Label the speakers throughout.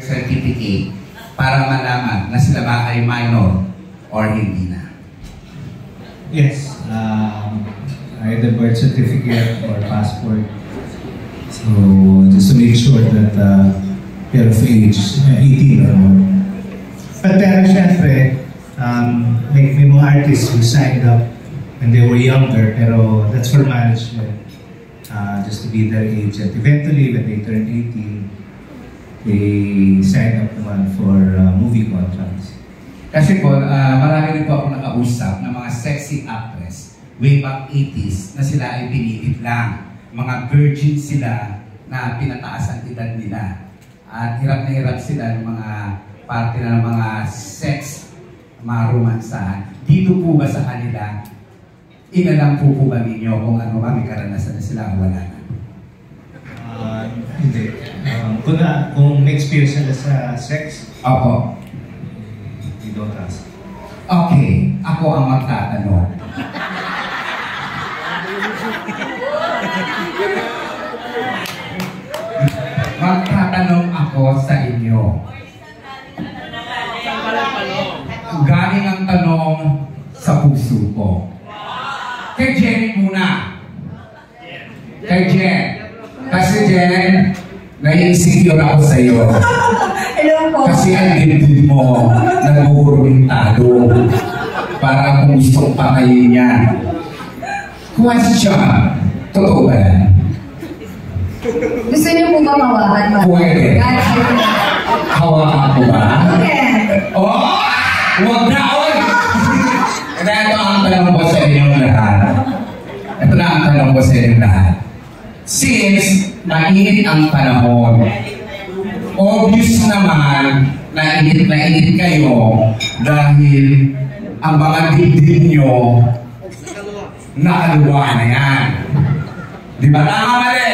Speaker 1: certificate para malaman na sila ba ay minor or hindi na?
Speaker 2: Yes, either birth certificate or passport. So just to make sure that you're of age, 18 or more. But pero syempre, like may mga artists who signed up when they were younger, pero that's for management, just to be their age. And eventually, when they turn 18, they sign up naman for movie contracts.
Speaker 1: Kasi po, marami rin po akong nakausap ng mga sexy actress way back 80s na sila ay pinipit lang. Mga virgin sila na pinataas ang edad nila. At hirap na hirap sila ng mga parte ng mga sex, mga romansahan. Dito po ba sa kanila, inalam po ba ninyo kung ano ba, may karanasan na sila o wala na?
Speaker 2: Hindi. Kung may experience nila sa sex,
Speaker 1: Opo.
Speaker 2: we don't ask.
Speaker 1: Okay, ako ang magtatanong. Magtatanong ako sa inyo. Galing ang tanong sa puso ko. Kay Jenny muna. Kay Jen. Kasi Jen, nai-insecure ako sa iyo.
Speaker 3: Hello po.
Speaker 1: Kasi ang dibdib mo, nag-uurong talo. Para kung gusto patayin yan. Question. Totoo ba yan?
Speaker 3: Gusto niyo po ba mawakan?
Speaker 1: Pwede. Hawakan ko ba?
Speaker 3: Okay.
Speaker 1: Oh! Huwag na! Ito ang tanong ko sa inyong lahat. Ito na ang tanong ko sa inyong lahat. Since mainit ang panahon, obvious naman na init kayo dahil ang mga dibdib nyo nakaluwa na yan. Di ba? Tama mali?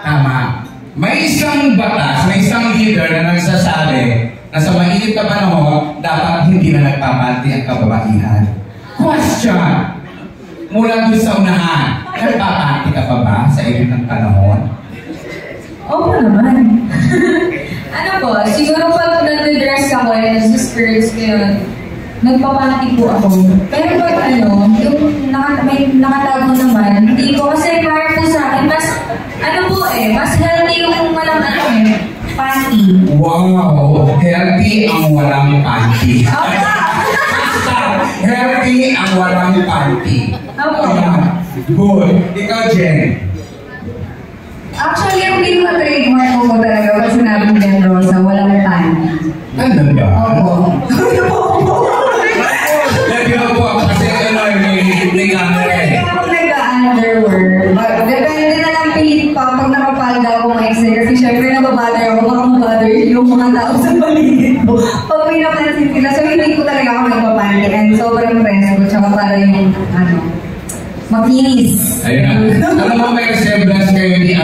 Speaker 1: Tama. May isang batas, may isang leader na nagsasabi na sa mainit na panahon, dapat hindi na nagpapanti ang kababaihan. Question! Mula doon sa unahan, nagpapanti ka pa ba sa init ng panahon?
Speaker 3: Oo naman. Ano po, siguro pag nag-dress ako and nag-skirts ko yun, nagpapanti po ako. Pero pag yung nakatago naman, hindi po kasi para po sa akin, mas mas healthy yung walang panty.
Speaker 1: Wow! Healthy ang walang panty. Healthy ang walang panty. Good. Ikaw, Jen.
Speaker 3: Actually, yung pinaka-trademark ko talaga pag sinabi ni Jen Rosa, walang panty.
Speaker 1: Ano ba?
Speaker 3: Opo.
Speaker 1: Nagbilang po ako kasi may camera eh.
Speaker 3: Kaya ako nag-underwear. Depende na lang pilit pa pag nakapalda ako mga exes. Kasi syempre nababother ako, baka mabother yung mga tao sa paligid ko. Pag may napansin sila, so hindi ko talaga ako nagpapanty. And sobrang friends ko, tsaka para yung, makinis.
Speaker 1: Ayun na. Alam mo, may resemblance kayo ni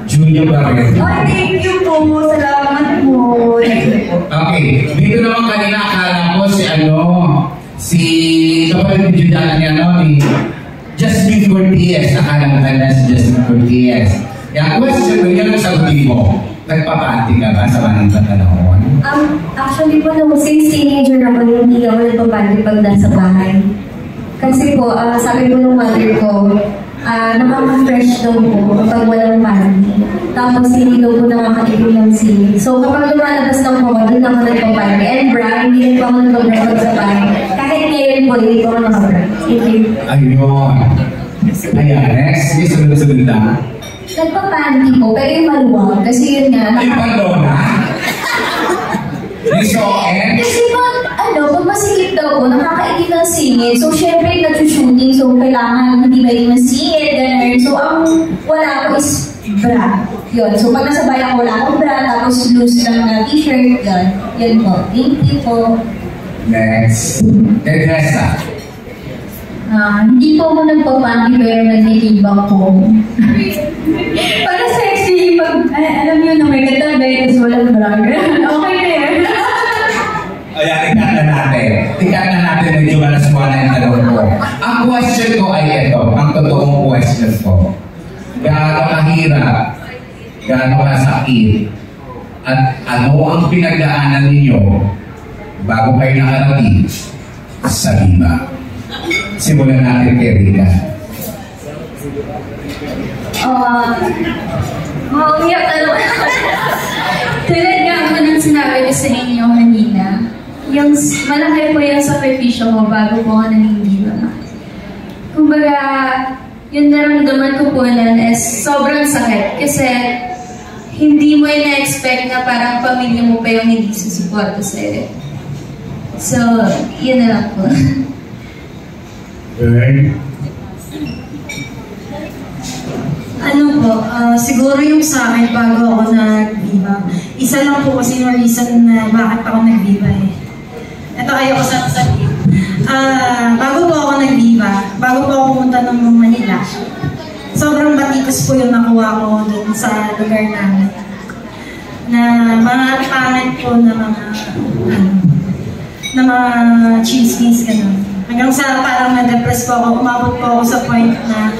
Speaker 1: Julia Barreto.
Speaker 3: Oh, thank you po. Salamat po.
Speaker 1: Okay. Dito naman kanina akala ko si kapatid ni Juliana ni Jasmine Cortez. Akala mo kanina si Jasmine Cortez. Yung question mo, yan ang sagutin mo. Nagpapanti ka ba sa manang panahon?
Speaker 3: Actually po, since teenager naman, hindi ako nagpapanti pag nasa bahay. Kasi po, sabi po ng mother ko, nakaka-fresh daw po kapag walang panty. Tapos hindi daw po nakakatipid ng sili. So kapag lumalabas ng po, doon ako nagpapanty. And bra, hindi rin po ako nagpapanty sa bahay. Kahit ngayon po, hindi po ako nakabra. Thank you.
Speaker 1: Ayun. Ayan, next. Sunod-sunod na.
Speaker 3: Nagpapanty po, pero yung maluwag. Kasi yun nga.
Speaker 1: Ay, palona?
Speaker 3: Kasi pag masikip daw po, nakakaikip ng singit. So, syempre, nag-shooting. So, kailangan hindi ba yung singit, gano'n. So, ang wala ko is bra. Yun. So, pag nasa bayan ko, wala akong bra, tapos loose lang na t-shirt. Yun. Yun po. Thank you po.
Speaker 1: Next. Edresa.
Speaker 3: Hindi po ako nagpapanty, pero nagtitibak po. Para sexy. Pag, alam nyo na may katabi, tapos walang bra. Okay na yun.
Speaker 1: Ayan, tingnan na natin medyo malasmana yung tanong ko. Ang question ko ay ito, ang totoong question ko. Gaano kahirap, gaano kasakit At ano ang pinagdaanan ninyo bago kayo nakarating sa Viva? Simulan natin kay Rika.
Speaker 4: Maumiyak na naman. Tulad nga ako nang sinabi ko sa inyo kanina, yung malaki po yung sakripisyo ko bago po ako naging Viva. Kumbaga, yung naramdaman ko po nun is sobrang sakit kasi hindi mo na-expect na parang pamilya mo pa yung hindi susuporta sa'yo. So, yun na lang po.
Speaker 5: Ano po, siguro yung sa akin bago ako nag-Viva. Isa lang po kasi yung reason na bakit ako nag-Viva eh. Ito kayo ko sa bago po ako nag-Viva, bago po ako pumunta ng Manila, sobrang batikos po yung nakuha ko dun sa lugar namin. Na mga pangit po na mga chismis, gano'n. Hanggang sa parang na-depress po ako, umabot po ako sa point na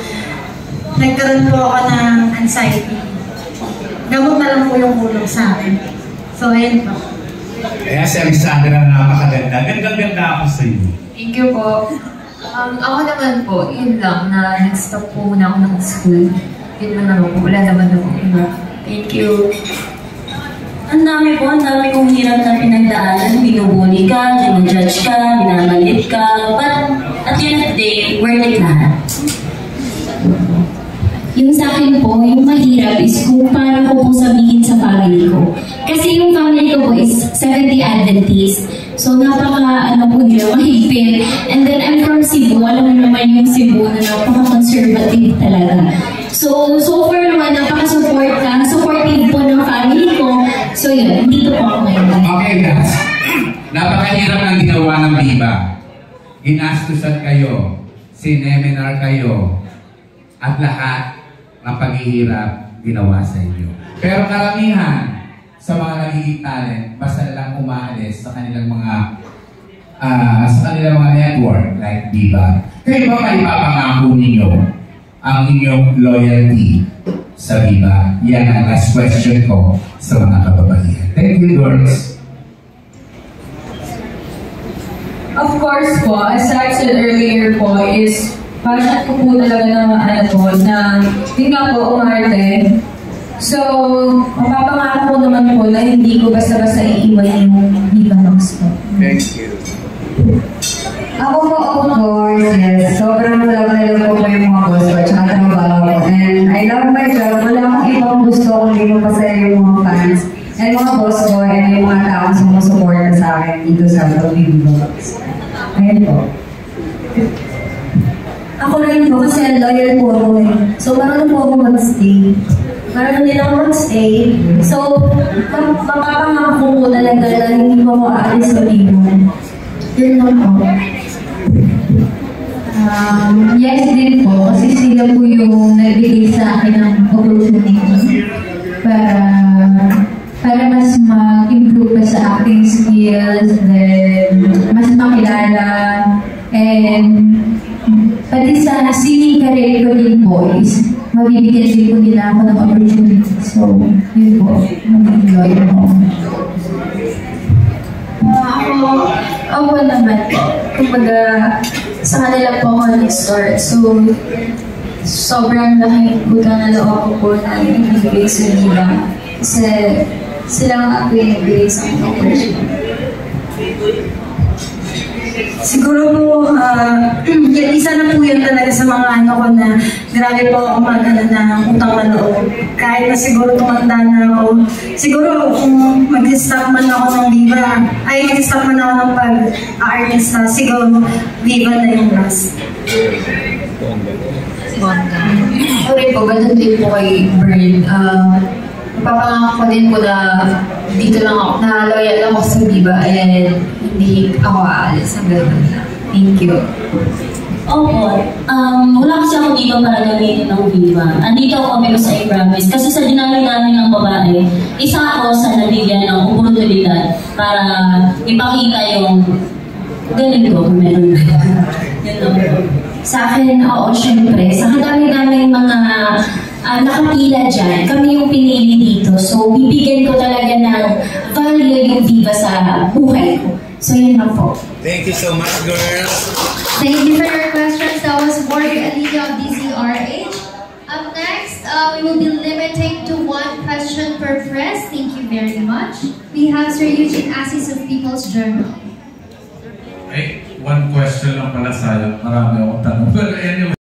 Speaker 5: nagkaroon po ako ng anxiety. Gamot na lang po yung kulang sa akin. So, ayun po.
Speaker 1: Kaya si Alexandra na napakaganda. Ganda-ganda ako sa iyo.
Speaker 4: Thank you po. Ako naman po, yun lang, na nag-stop po muna ako ng school. Yun lang naman po, wala naman ako iba. Thank you.
Speaker 6: Ang dami kong hirap na pinagdaanan. Binubuli ka, ginajudge ka, minamalit ka. But at the end of the day, worth it lahat.
Speaker 3: Yung sa akin po, yung mahirap is kung paano ko po sabihin sa family ko. Kasi yung family ko po is Seventh-day Adventist. So nila, mahigpit. And then I'm from Cebu. Alam mo naman yung Cebu na napaka-conservative talaga. So far naman, supportive po ng family ko. So yun, dito po ako ngayon.
Speaker 1: Okay guys, napakahirap ng ginawa ng Viva. Ginastusan kayo, sineminar kayo, at lahat ng paghihirap ginawa sa inyo. Pero karamihan sa mga nagiging talent, basta lang umaalis sa kanilang mga network like Viva. Kayo ba may papangako ninyo ang inyong loyalty sa Viva? Yan ang last question ko sa mga kababaihan. Thank you, Doris.
Speaker 4: Of course po, as I said earlier po, is passion ko po talaga na hindi nga po umarte. So, mapapangako ko naman po na hindi ko basta-basta iiwan yung Viva Max po.
Speaker 1: Thank you.
Speaker 7: Ako po, of course, yes. Sobrang love na love ko yung mga boss ko at saka trabaho ko. And I love my job. Wala akong ibang gusto kung hindi mo pasaya yung mga fans. And mga boss ko and yung mga taong sumusuporta sa akin dito sa Viva Max. Ayun po.
Speaker 3: Ako rin po kasi loyal po ako eh. So marunong po ako mag-stay. Marunong din ako mag-stay. So mapapangako po talaga na hindi ko aalis sa Viva. Yun lang po.
Speaker 4: Yes din po, kasi sila po yung nagbigay sa akin ng opportunity para mas mag-improve pa sa acting skills, then mas makilala, and pati sa singing career ko din po is mabibigyan din po nila ako ng opportunity. So, yun po, mag-enjoy ako. Ako naman, kumbaga, sa kanila po ako nag-start. So, sobrang laking utang na loob ko po na ibigay sa Viva. Kasi sila nga po yung ibigay sa aking opportunity.
Speaker 5: Siguro po, isa na po yun talaga sa mga ano ko na grabe po ako mag-ano na utang na loob. Kahit na siguro tumanda na ako. Siguro kung mag-stop man ako ng Viva, mag-stop man ako ng pag-artista, siguro Viva na yung last.
Speaker 4: Ako rin po, ganun din po kay Bern. Papangako ko din po na dito lang ako, na loyal ako sa Viva and hindi ako aalis sa gano'n. Thank you.
Speaker 6: Opo. Wala kasi ako dito para gamitin ng Viva. Andito ako pero sa I-Promise. Kasi sa dinami-dami ng babae, isa ako sa nabigyan ng oportunidad para ipakita yung galing ko kung meron. Yun lang po.
Speaker 3: Sa akin, oo, syempre. Sa kadami-daming mga
Speaker 6: nakapila dyan. Kami yung pinili dito. So, bibigyan ko talaga ng value yung Viva sa buhay ko. So, yun lang po.
Speaker 1: Thank you so much, girls.
Speaker 8: Thank you for your questions. That was Morgan Alicia of DZRH. Up next, we will be limiting to one question per press. Thank you very much. We have Sir Eugene Assis of People's Journal.
Speaker 9: One question lang pala, sayang. Marami akong tanong. But anyway.